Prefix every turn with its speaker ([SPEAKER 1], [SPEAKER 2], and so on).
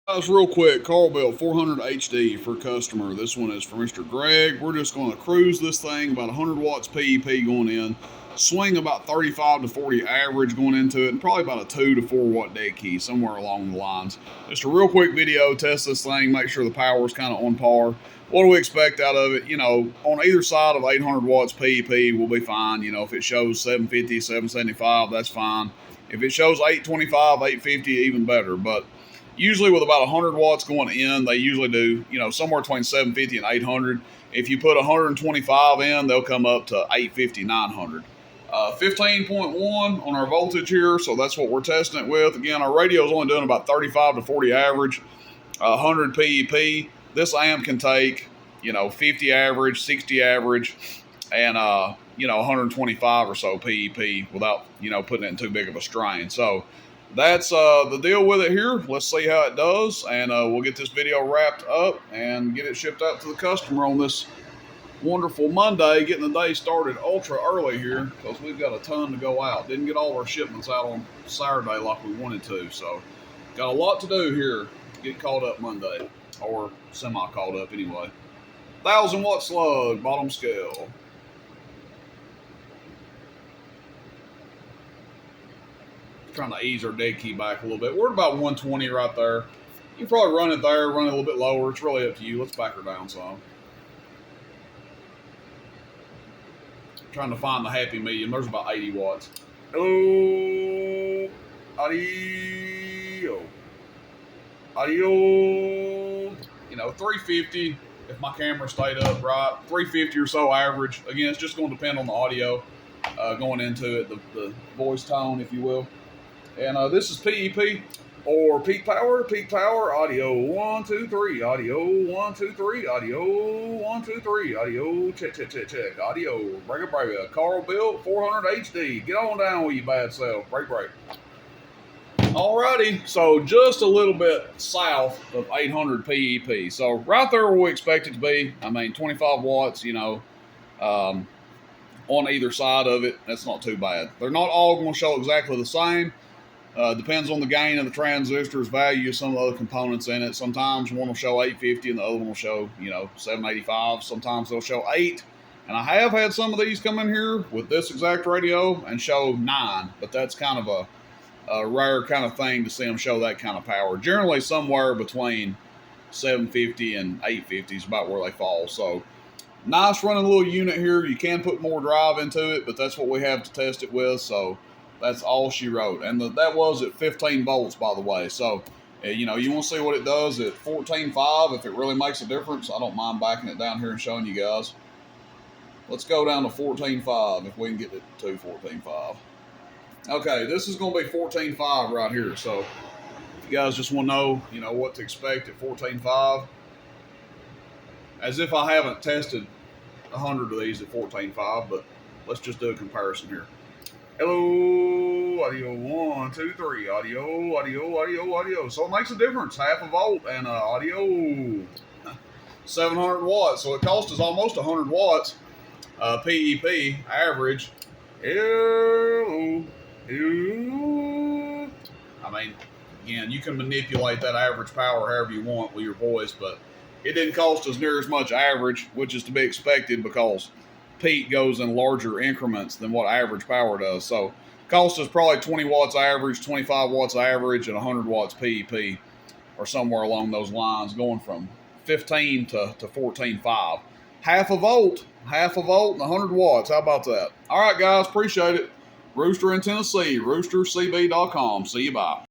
[SPEAKER 1] Guys, real quick, Carl Bell 400 HD for customer. This one is for Mr. Greg. We're just going to cruise this thing about 100 watts PEP going in, swing about 35 to 40 average going into it, and probably about a 2 to 4 watt dead key, somewhere along the lines. Just a real quick video, test this thing, make sure the power is kind of on par. What do we expect out of it? You know, on either side of 800 watts PEP, we'll be fine. You know, if it shows 750, 775, that's fine. If it shows 825, 850, even better. But usually with about 100 watts going in, they usually do, you know, somewhere between 750 and 800. If you put 125 in, they'll come up to 850, 900. 15.1 on our voltage here, so that's what we're testing it with. Again, our radio is only doing about 35 to 40 average, 100 PEP. This amp can take, you know, 50 average, 60 average, and, you know, 125 or so PEP without, you know, putting it in too big of a strain. So that's the deal with it here. Let's see how it does, and we'll get this video wrapped up and get it shipped out to the customer on this wonderful Monday, getting the day started ultra early here because we've got a ton to go out. Didn't get all our shipments out on Saturday like we wanted to, so got a lot to do here to get caught up Monday, or semi-caught up anyway. 1,000 watt slug, bottom scale. Trying to ease our dead key back a little bit. We're at about 120 right there. You can probably run it there, run it a little bit lower. It's really up to you. Let's back her down some. Trying to find the happy medium. There's about 80 watts. Hello. Audio. Audio. You know, 350 if my camera stayed up right. 350 or so average. Again, it's just going to depend on the audio going into it, the voice tone, if you will. And this is PEP or peak power, audio 1, 2, 3, audio 1, 2, 3, audio 1, 2, 3, audio, check, audio, break, Carl Bell 400 HD. Get on down with you bad self, break. Alrighty, so just a little bit south of 800 PEP. So right there where we expect it to be. I mean, 25 watts, you know, on either side of it. That's not too bad. They're not all going to show exactly the same. Depends on the gain of the transistors, value of some of the other components in it. Sometimes one will show 850 and the other one will show, you know, 785. Sometimes they'll show 8. And I have had some of these come in here with this exact radio and show 9, but that's kind of a rare kind of thing to see them show that kind of power. Generally somewhere between 750 and 850 is about where they fall. So nice running little unit here. You can put more drive into it, but that's what we have to test it with. So that's all she wrote. And that was at 15 volts, by the way. So, you know, you want to see what it does at 14.5, if it really makes a difference. I don't mind backing it down here and showing you guys. Let's go down to 14.5 if we can get it to 14.5. Okay, this is going to be 14.5 right here. So if you guys just want to know, you know, what to expect at 14.5. As if I haven't tested 100 of these at 14.5, but let's just do a comparison here. Hello, audio 1, 2, 3, audio. So it makes a difference, half a volt, and audio 700 watts. So it cost us almost 100 watts, PEP average. Hello. I mean, again, you can manipulate that average power however you want with your voice, but it didn't cost us near as much average, which is to be expected because peak goes in larger increments than what average power does. So cost us probably 20 watts average, 25 watts average, and 100 watts PEP, or somewhere along those lines, going from 15 to 14.5. Half a volt, and 100 watts. How about that? All right, guys, appreciate it. Rooster in Tennessee, roostercb.com. See you, bye.